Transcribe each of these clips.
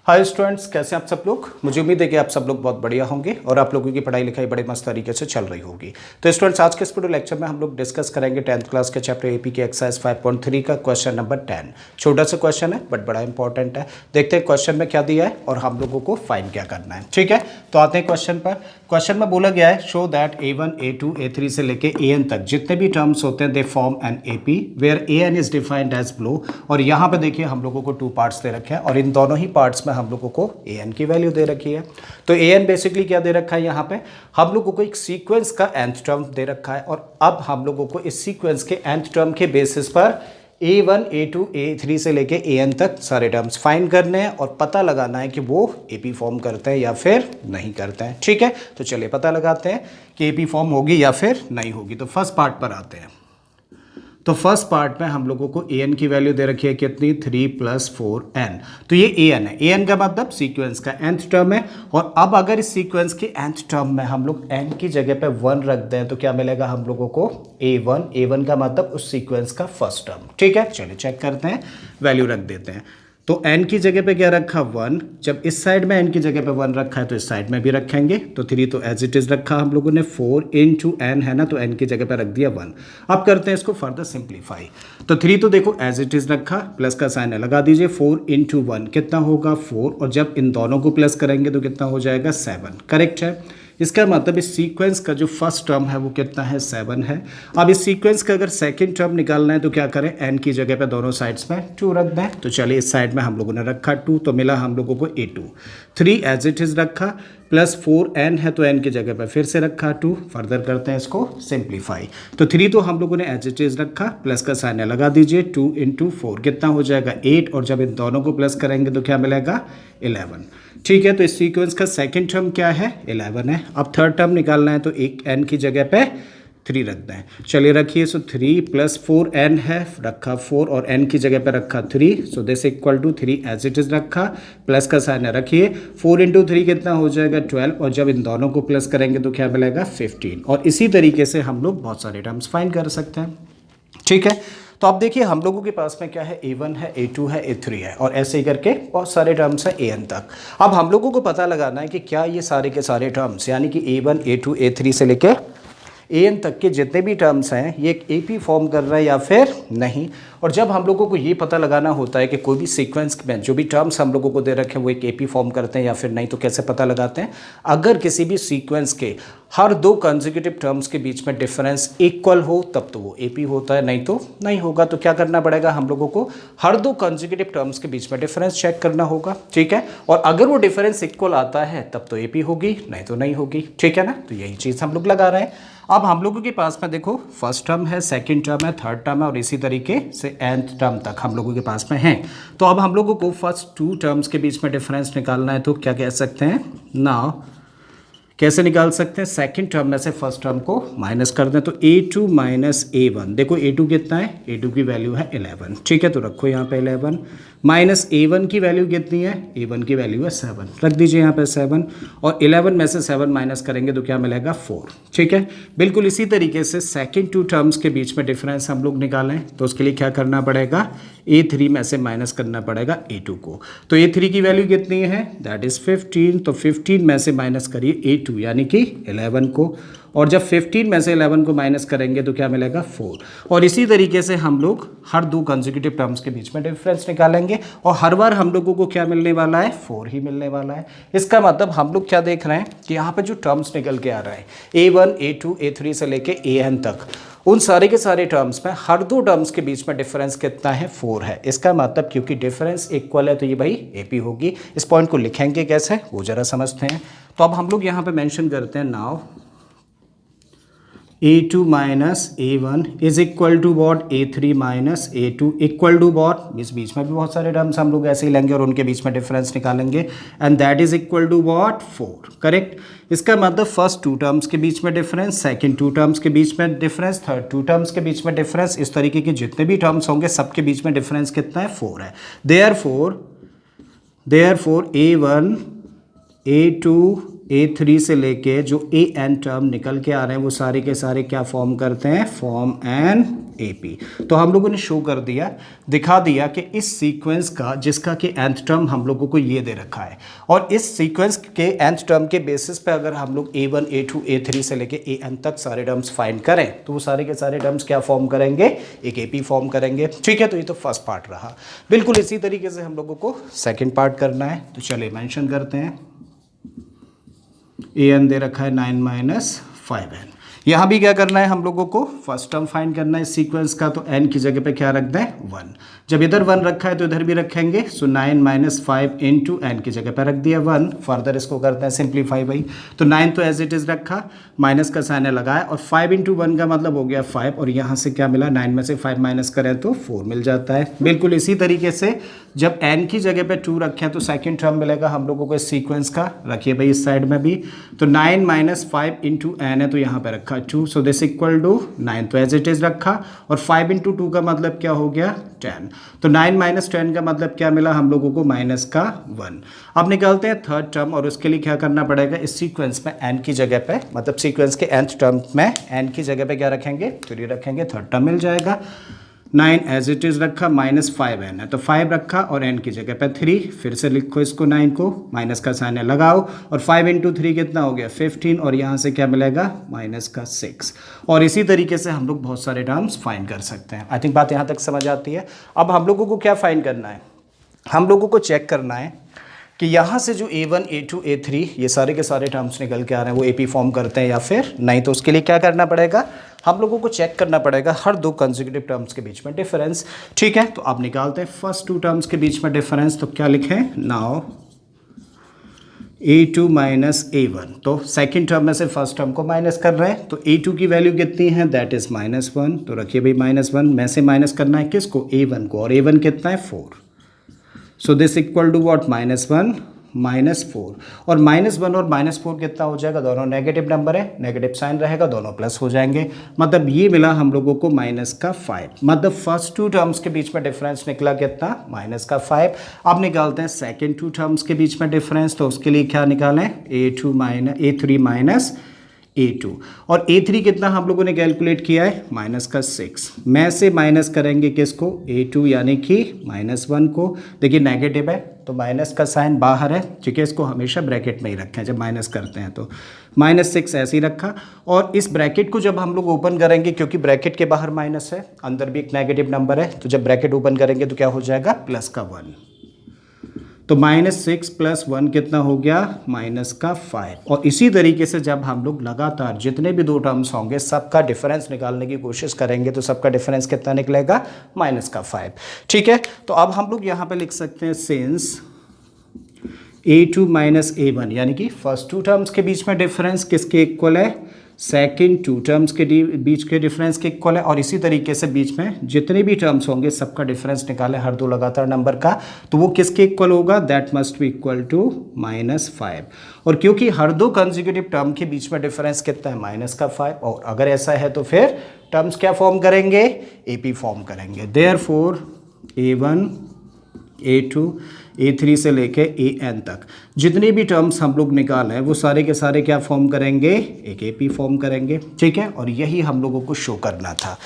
Hi students, कैसे हैं आप सब लोग। मुझे उम्मीद है कि आप सब लोग बहुत बढ़िया होंगे और आप लोगों की पढ़ाई लिखाई बड़े मस्त तरीके से चल रही होगी। तो स्टूडेंट्स, आज के इस वीडियो लेक्चर में हम लोग डिस्कस करेंगे 10th क्लास के चैप्टर एपी के एक्सरसाइज 5.3 का क्वेश्चन नंबर 10। छोटा सा क्वेश्चन है बट बड़ा इंपॉर्टेंट है। देखते हैं क्वेश्चन में क्या दिया है और हम लोगों को फाइंड क्या करना है। ठीक है, तो आते हैं क्वेश्चन पर। क्वेश्चन में बोला गया है show that A1, A2, A3 से लेके AN तक जितने भी टर्म्स होते हैं they form an AP where AN is defined as below. और यहाँ पे देखिए हम लोगों को 2 पार्ट्स दे रखे हैं और इन दोनों ही पार्ट्स में हम लोगों को AN की वैल्यू दे रखी है। तो AN बेसिकली क्या दे रखा है, यहाँ पे हम लोगों को एक सीक्वेंस का nth टर्म दे रखा है और अब हम लोगों को इस सीक्वेंस के nth टर्म के बेसिस पर A1, A2, A3 से लेके AN तक सारे टर्म्स फाइंड करने हैं और पता लगाना है कि वो AP फॉर्म करते हैं या फिर नहीं करते हैं। ठीक है, तो चलिए पता लगाते हैं कि AP फॉर्म होगी या फिर नहीं होगी। तो फर्स्ट पार्ट पर आते हैं। तो फर्स्ट पार्ट में हम लोगों को AN की वैल्यू दे रखी है कितनी, 3 + 4n। तो ये AN है। AN का मतलब सीक्वेंस का nth टर्म है। और अब अगर इस सीक्वेंस के nth टर्म में हम लोग n की जगह पे 1 रख दें तो क्या मिलेगा हम लोगों को, A1। A1 का मतलब उस सीक्वेंस का फर्स्ट टर्म। ठीक है, चलिए चेक करते हैं, वैल्यू रख देते हैं। तो n की जगह पे क्या रखा, 1। जब इस साइड में n की जगह पे 1 रखा है तो इस साइड में भी रखेंगे। तो 3 तो एज इट इज रखा हम लोगों ने, 4 × n है ना, तो n की जगह पे रख दिया 1। अब करते हैं इसको फर्दर सिंप्लीफाई। तो 3 तो देखो एज इट इज रखा, प्लस का साइन है लगा दीजिए। 4 × 1 कितना होगा, 4। और जब इन दोनों को प्लस करेंगे तो कितना हो जाएगा, 7। करेक्ट है। इसका मतलब इस सीक्वेंस का जो फर्स्ट टर्म है वो कितना है, 7 है। अब इस सीक्वेंस का अगर सेकंड टर्म निकालना है तो क्या करें, n की जगह पे दोनों साइड्स में 2 रख दें। तो चलिए इस साइड में हम लोगों ने रखा 2, तो मिला हम लोगों को A2। 3 एज इट इज रखा, प्लस 4n है तो n की जगह पे फिर से रखा 2। फर्दर करते हैं इसको सिंप्लीफाई। तो 3 तो हम लोगों ने एज इट इज रखा, प्लस का साइन लगा दीजिए। 2 × 4 कितना हो जाएगा, 8। और जब इन दोनों को प्लस करेंगे तो क्या मिलेगा, 11। ठीक है, तो इस सीक्वेंस का सेकंड टर्म क्या है, 11 है। अब थर्ड टर्म निकालना है तो एक n की जगह पे 3 रख दें। चलिए रखिए। सो 3 + 4n है, रखा 4 और n की जगह पे रखा 3। So this equal to 3 as it is रखा, प्लस का साइन रखिए। 4 × 3 कितना हो जाएगा, 12। और जब इन दोनों को प्लस करेंगे तो क्या मिलेगा, 15। और इसी तरीके से हम लोग बहुत सारे टर्म्स फाइंड कर सकते हैं। ठीक है, तो अब देखिए हम लोगों के पास में क्या है, A1 है, A2 है, A3 है और ऐसे ही करके बहुत सारे टर्म्स हैं AN तक। अब हम लोगों को पता लगाना है कि क्या ये सारे के सारे टर्म्स यानी कि A1, A2, A3 से लेके AN तक के जितने भी टर्म्स हैं ये एक AP फॉर्म कर रहा है या फिर नहीं। और जब हम लोगों को ये पता लगाना होता है कि कोई भी सीक्वेंस में जो भी टर्म्स हम लोगों को दे रखे हैं वो एक AP फॉर्म करते हैं या फिर नहीं, तो कैसे पता लगाते हैं, अगर किसी भी सीक्वेंस के हर 2 कंसेक्यूटिव टर्म्स के बीच में डिफरेंस इक्वल हो तब तो वो AP होता है, नहीं तो नहीं होगा। तो क्या करना पड़ेगा हम लोगों को, हर 2 कंसेक्यूटिव टर्म्स के बीच में डिफरेंस चेक करना होगा। ठीक है, और अगर वो डिफरेंस इक्वल आता है तब तो AP होगी, नहीं तो नहीं होगी। ठीक है ना, तो यही चीज़ हम लोग लगा रहे हैं। अब हम लोगों के पास में देखो फर्स्ट टर्म है, सेकंड टर्म है, थर्ड टर्म है और इसी तरीके से nth टर्म तक हम लोगों के पास में है। तो अब हम लोगों को फर्स्ट 2 टर्म्स के बीच में डिफरेंस निकालना है। तो क्या कह सकते हैं, नाउ कैसे निकाल सकते हैं, सेकंड टर्म में से फर्स्ट टर्म को माइनस कर दें। तो A2 - A1, देखो A2 कितना है, A2 की वैल्यू है 11। ठीक है, तो रखो यहाँ पे 11 माइनस A1 की वैल्यू कितनी है, A1 की वैल्यू है 7, रख दीजिए यहाँ पे 7। और 11 में से 7 माइनस करेंगे तो क्या मिलेगा, 4। ठीक है, बिल्कुल इसी तरीके से सेकंड 2 टर्म्स के बीच में डिफरेंस हम लोग निकालें तो उसके लिए क्या करना पड़ेगा, A3 में से माइनस करना पड़ेगा A2 को। तो A3 की वैल्यू कितनी है, दैट इज 15। तो 15 में से माइनस करिए A2 यानी कि 11 को। और जब 15 में से 11 को माइनस करेंगे तो क्या मिलेगा, 4। और इसी तरीके से हम लोग हर 2 कंसेक्यूटिव टर्म्स के बीच में डिफरेंस निकालेंगे और हर बार हम लोगों को क्या मिलने वाला है, 4 ही मिलने वाला है। इसका मतलब हम लोग क्या देख रहे हैं कि यहाँ पे जो टर्म्स निकल के आ रहे हैं A1, A2, A3 से लेके AN तक, उन सारे के सारे टर्म्स में हर 2 टर्म्स के बीच में डिफरेंस कितना है, 4 है। इसका मतलब क्योंकि डिफरेंस इक्वल है तो ये भाई AP होगी। इस पॉइंट को लिखेंगे कैसे वो जरा समझते हैं। तो अब हम लोग यहाँ पे मेंशन करते हैं, now A2 - A1 is equal to what, A3 - A2 equal to what, इस बीच में भी बहुत सारे टर्म्स हम लोग ऐसे ही लेंगे और उनके बीच में डिफरेंस निकालेंगे and that is equal to what, 4। Correct. इसका मतलब फर्स्ट 2 टर्म्स के बीच में डिफरेंस, सेकंड 2 टर्म्स के बीच में डिफरेंस, थर्ड 2 टर्म्स के बीच में डिफरेंस, इस तरीके के जितने भी टर्म्स होंगे सबके बीच में डिफरेंस कितना है, 4 है। देयरफॉर A1, A2, A3 से लेके जो AN टर्म निकल के आ रहे हैं वो सारे के सारे क्या फॉर्म करते हैं, फॉर्म एन AP। तो हम लोगों ने शो कर दिया, दिखा दिया कि इस सीक्वेंस का जिसका कि nth टर्म हम लोगों को ये दे रखा है, और इस सीक्वेंस के nth टर्म के बेसिस पे अगर हम लोग A1 A2 A3 से लेके AN तक सारे टर्म्स फाइंड करें तो वो सारे के सारे टर्म्स क्या फॉर्म करेंगे, एक AP फॉर्म करेंगे। ठीक है, तो ये तो फर्स्ट पार्ट रहा। बिल्कुल इसी तरीके से हम लोगों को सेकेंड पार्ट करना है। तो चलिए मेंशन करते हैं, AN दे रखा है 9 - 5n। यहाँ भी क्या करना है हम लोगों को, फर्स्ट टर्म फाइंड करना है सीक्वेंस का, तो n की जगह पे क्या रख दें, 1। जब इधर 1 रखा है तो इधर भी रखेंगे, सो 9 - 5 इंटू n की जगह पे रख दिया 1। फर्दर इसको करते हैं सिंप्लीफाई भाई, तो 9 तो एज इट इज़ रखा, माइनस का साइन लगाया, और 5 इंटू 1 का मतलब हो गया 5, और यहाँ से क्या मिला, 9 में से 5 माइनस करें तो 4 मिल जाता है। बिल्कुल इसी तरीके से जब n की जगह पे 2 रखें तो सेकेंड टर्म मिलेगा हम लोगों को इस सीक्वेंस का, रखिए भाई इस साइड में भी, तो 9 - 5 इंटू n है तो यहाँ पे रखा 2, सो दिस इक्वल टू 9 तो एज इट इज़ रखा, और 5 इंटू 2 का मतलब क्या हो गया, 10। तो 9 - 10 का मतलब क्या मिला हम लोगों को, माइनस का 1। अब निकालते हैं थर्ड टर्म, और उसके लिए क्या करना पड़ेगा, इस सीक्वेंस में n की जगह पे, मतलब सीक्वेंस के nth टर्म में n की जगह पे क्या रखेंगे, 3 रखेंगे, थर्ड टर्म मिल जाएगा। 9 एज इट इज़ रखा, -5n है तो 5 रखा, और n की जगह पे 3, फिर से लिखो इसको, 9 को माइनस का साइन लगाओ, और 5 इंटू 3 कितना हो गया, 15, और यहाँ से क्या मिलेगा, -6। और इसी तरीके से हम लोग बहुत सारे टर्म्स फाइंड कर सकते हैं। आई थिंक बात यहाँ तक समझ आती है। अब हम लोगों को क्या फाइंड करना है, हम लोगों को चेक करना है कि यहाँ से जो A1 A2 A3 ये सारे के सारे टर्म्स निकल के आ रहे हैं वो AP फॉर्म करते हैं या फिर नहीं। तो उसके लिए क्या करना पड़ेगा, हम लोगों को चेक करना पड़ेगा हर दो कंसेक्यूटिव टर्म्स के बीच में डिफरेंस। ठीक है, तो आप निकालते हैं फर्स्ट 2 टर्म्स के बीच में डिफरेंस, तो क्या लिखें, नाउ A2 - A1, तो सेकेंड टर्म में से फर्स्ट टर्म को माइनस कर रहे हैं, तो A2 की वैल्यू कितनी है, दैट इज़ -1, तो रखिए भाई -1 में से माइनस करना है किसको, A1 को, और A1 कितना है 4, so this equal to what, -1 -4, और -1 और -4 कितना हो जाएगा, दोनों नेगेटिव नंबर है, नेगेटिव साइन रहेगा, दोनों प्लस हो जाएंगे, मतलब ये मिला हम लोगों को -5। मतलब फर्स्ट 2 टर्म्स के बीच में डिफरेंस निकला कितना, -5। अब निकालते हैं सेकेंड 2 टर्म्स के बीच में डिफरेंस, तो उसके लिए क्या निकालें, A3 - A2, और A3 कितना हम लोगों ने कैलकुलेट किया है, -6 में से माइनस करेंगे किसको, A2 यानी कि -1 को। देखिए नेगेटिव है तो माइनस का साइन बाहर है, ठीक है, इसको हमेशा ब्रैकेट में ही रखें जब माइनस करते हैं, तो -6 ऐसे ही रखा, और इस ब्रैकेट को जब हम लोग ओपन करेंगे, क्योंकि ब्रैकेट के बाहर माइनस है, अंदर भी एक नेगेटिव नंबर है, तो जब ब्रैकेट ओपन करेंगे तो क्या हो जाएगा, प्लस का 1, तो -6 + 1 कितना हो गया, -5। और इसी तरीके से जब हम लोग लगातार जितने भी 2 टर्म्स होंगे सबका डिफरेंस निकालने की कोशिश करेंगे तो सबका डिफरेंस कितना निकलेगा, -5। ठीक है, तो अब हम लोग यहाँ पे लिख सकते हैं सिंस A2 - A1, यानी कि फर्स्ट 2 टर्म्स के बीच में डिफरेंस किसके इक्वल है, सेकेंड 2 टर्म्स के बीच के डिफरेंस के इक्वल है, और इसी तरीके से बीच में जितने भी टर्म्स होंगे सबका डिफरेंस निकाले हर 2 लगातार नंबर का, तो वो किसके इक्वल होगा, that must be equal to -5। और क्योंकि हर 2 कंसेक्यूटिव टर्म के बीच में डिफरेंस कितना है, -5, और अगर ऐसा है तो फिर टर्म्स क्या फॉर्म करेंगे, AP फॉर्म करेंगे। देयरफॉर A1 A2 A3 से लेके AN तक जितने भी टर्म्स हम लोग निकाले हैं वो सारे के सारे क्या फॉर्म करेंगे, एक AP फॉर्म करेंगे। ठीक है, और यही हम लोगों को शो करना था।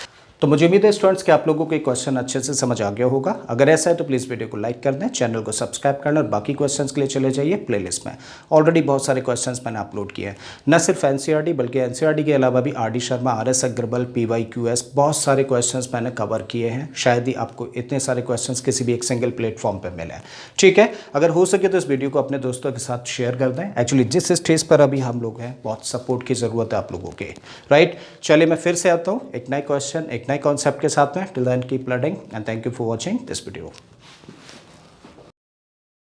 तो मुझे उम्मीद है स्टूडेंट्स कि आप लोगों को ये क्वेश्चन अच्छे से समझ आ गया होगा। अगर ऐसा है तो प्लीज़ वीडियो को लाइक कर दें, चैनल को सब्सक्राइब कर लें, और बाकी क्वेश्चंस के लिए चले जाइए प्लेलिस्ट में। ऑलरेडी बहुत सारे क्वेश्चंस मैंने अपलोड किए हैं, न सिर्फ NCERT बल्कि NCERT के अलावा भी RD Sharma, RS Agarwal, PYQS, बहुत सारे क्वेश्चंस मैंने कवर किए हैं। शायद ही आपको इतने सारे क्वेश्चंस किसी भी एक सिंगल प्लेटफॉर्म पर मिले हैं। ठीक है, अगर हो सके तो इस वीडियो को अपने दोस्तों के साथ शेयर कर दें। एक्चुअली जिस स्टेज पर अभी हम लोग हैं बहुत सपोर्ट की ज़रूरत है आप लोगों के, राइट। चलिए मैं फिर से आता हूँ एक नए क्वेश्चन, एक नए कॉन्सेप्ट के साथ में। Till then keep learning and thank you for watching this video.